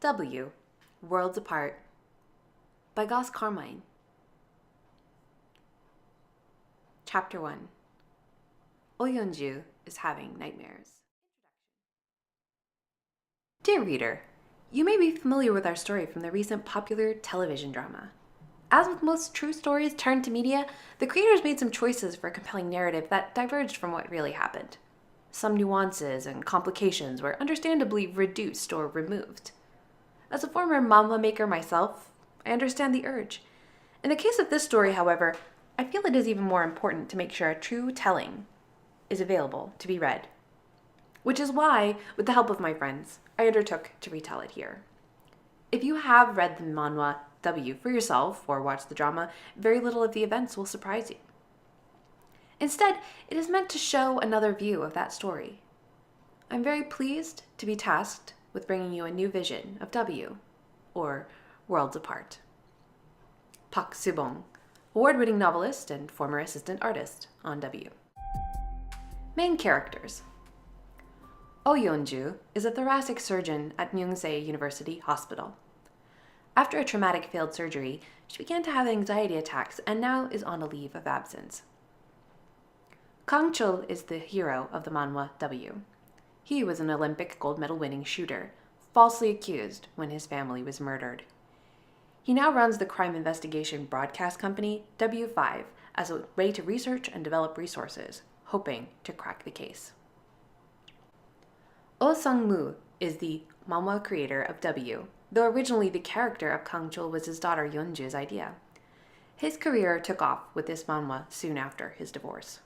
W. Worlds Apart by Goss Carmine. Chapter 1. Oyonju is having nightmares. Dear reader, you may be familiar with our story from the recent popular television drama. As with most true stories turned to media, the creators made some choices for a compelling narrative that diverged from what really happened. Some nuances and complications were understandably reduced or removed. As a former manhwa maker myself, I understand the urge. In the case of this story, however, I feel it is even more important to make sure a true telling is available to be read. Which is why, with the help of my friends, I undertook to retell it here. If you have read the manhwa W for yourself or watched the drama, very little of the events will surprise you. Instead, it is meant to show another view of that story. I'm very pleased to be tasked with bringing you a new vision of W, or Worlds Apart. Pak Subong, award-winning novelist and former assistant artist on W. Main characters. Oh Yeonju is a thoracic surgeon at Myungsei University Hospital. After a traumatic failed surgery, she began to have anxiety attacks and now is on a leave of absence. Kang Chul is the hero of the manhwa W. He was an Olympic gold medal winning shooter, falsely accused when his family was murdered. He now runs the crime investigation broadcast company W5 as a way to research and develop resources, hoping to crack the case. Oh Sung-moo is the manhwa creator of W, though originally the character of Kang Chul was his daughter Yeonju's idea. His career took off with this manhwa soon after his divorce.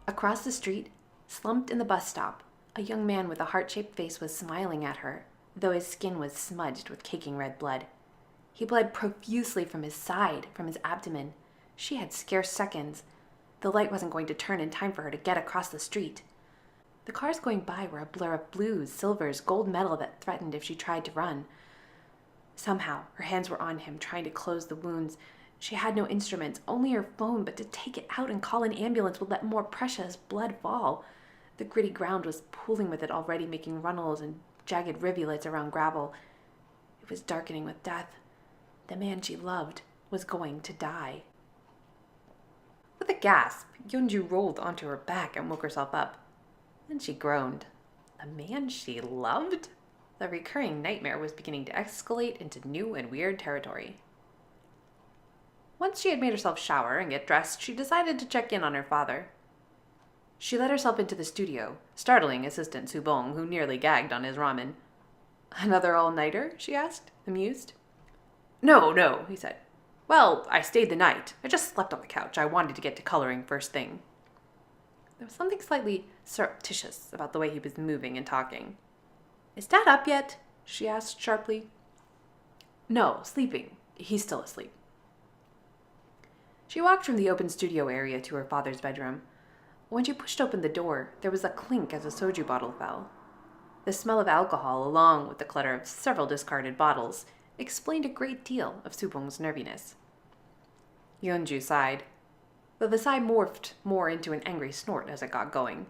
Across the street, slumped in the bus stop, a young man with a heart-shaped face was smiling at her, though his skin was smudged with caking red blood. He bled profusely from his side, from his abdomen. She had scarce seconds. The light wasn't going to turn in time for her to get across the street. The cars going by were a blur of blues, silvers, gold metal that threatened if she tried to run. Somehow, her hands were on him, trying to close the wounds. She had no instruments, only her phone, but to take it out and call an ambulance would let more precious blood fall. The gritty ground was pooling with it already, making runnels and jagged rivulets around gravel. It was darkening with death. The man she loved was going to die. With a gasp, Yeonju rolled onto her back and woke herself up. Then she groaned. The man she loved? The recurring nightmare was beginning to escalate into new and weird territory. Once she had made herself shower and get dressed, she decided to check in on her father. She let herself into the studio, startling Assistant Subong, who nearly gagged on his ramen. "Another all-nighter?" she asked, amused. No, he said. "Well, I stayed the night. I just slept on the couch. I wanted to get to coloring first thing." There was something slightly surreptitious about the way he was moving and talking. "Is Dad up yet?" she asked sharply. "No, sleeping. He's still asleep." She walked from the open studio area to her father's bedroom. When she pushed open the door, there was a clink as a soju bottle fell. The smell of alcohol, along with the clutter of several discarded bottles, explained a great deal of Subong's nerviness. Yeonju sighed, though the sigh morphed more into an angry snort as it got going.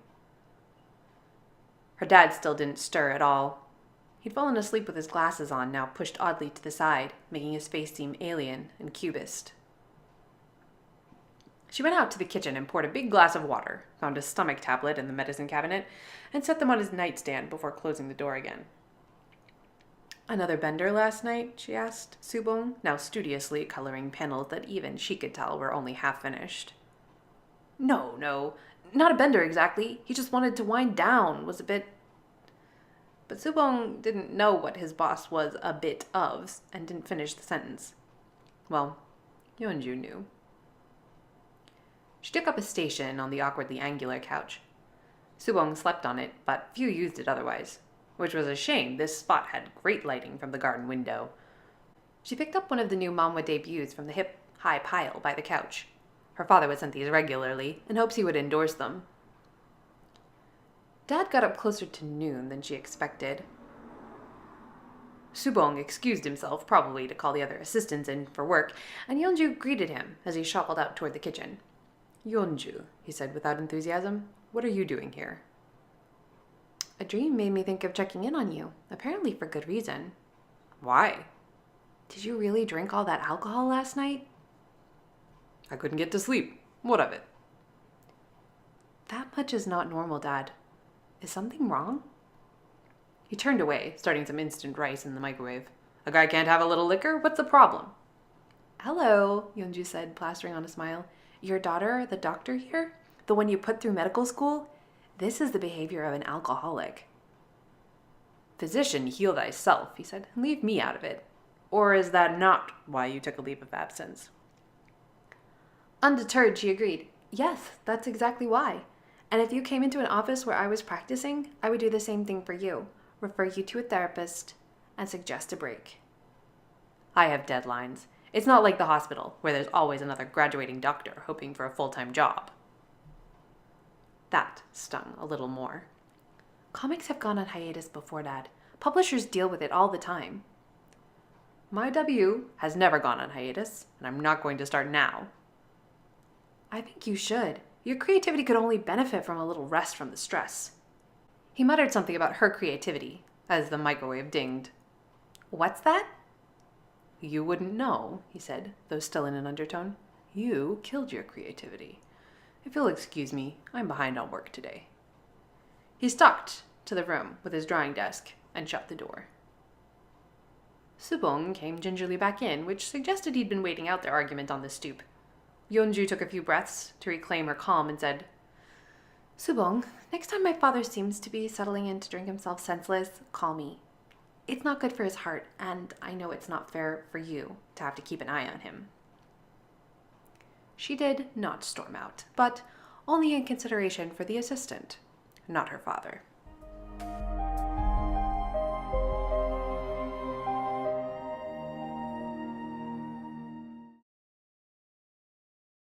Her dad still didn't stir at all. He'd fallen asleep with his glasses on, now pushed oddly to the side, making his face seem alien and cubist. She went out to the kitchen and poured a big glass of water, found a stomach tablet in the medicine cabinet, and set them on his nightstand before closing the door again. "Another bender last night?" she asked Subong, now studiously coloring panels that even she could tell were only half finished. No, not a bender exactly. He just wanted to wind down, was a bit..." But Subong didn't know what his boss was a bit of, and didn't finish the sentence. Well, Yeonju knew. She took up a station on the awkwardly angular couch. Subong slept on it, but few used it otherwise, which was a shame. This spot had great lighting from the garden window. She picked up one of the new manhwa debuts from the hip, high pile by the couch. Her father would send these regularly, in hopes he would endorse them. Dad got up closer to noon than she expected. Subong excused himself, probably to call the other assistants in for work, and Yeonju greeted him as he shuffled out toward the kitchen. "Yeonju," he said without enthusiasm, "what are you doing here?" A dream made me think of checking in on you, apparently for good reason. Why? Did you really drink all that alcohol last night? I couldn't get to sleep. What of it? That much is not normal, Dad. Is something wrong? He turned away, starting some instant rice in the microwave. A guy can't have a little liquor? What's the problem? Hello, Yeonju said, plastering on a smile. Your daughter, the doctor here? The one you put through medical school? This is the behavior of an alcoholic. Physician, heal thyself, he said. Leave me out of it. Or is that not why you took a leave of absence? Undeterred, she agreed. Yes, that's exactly why. And if you came into an office where I was practicing, I would do the same thing for you. Refer you to a therapist and suggest a break. I have deadlines. It's not like the hospital, where there's always another graduating doctor hoping for a full-time job. That stung a little more. Comics have gone on hiatus before, Dad. Publishers deal with it all the time. My W has never gone on hiatus, and I'm not going to start now. I think you should. Your creativity could only benefit from a little rest from the stress. He muttered something about her creativity, as the microwave dinged. What's that? You wouldn't know, he said, though still in an undertone. You killed your creativity. If you'll excuse me, I'm behind on work today. He stalked to the room with his drawing desk and shut the door. Subong came gingerly back in, which suggested he'd been waiting out their argument on the stoop. Yeonju took a few breaths to reclaim her calm and said, Subong, next time my father seems to be settling in to drink himself senseless, call me. It's not good for his heart, and I know it's not fair for you to have to keep an eye on him. She did not storm out, but only in consideration for the assistant, not her father.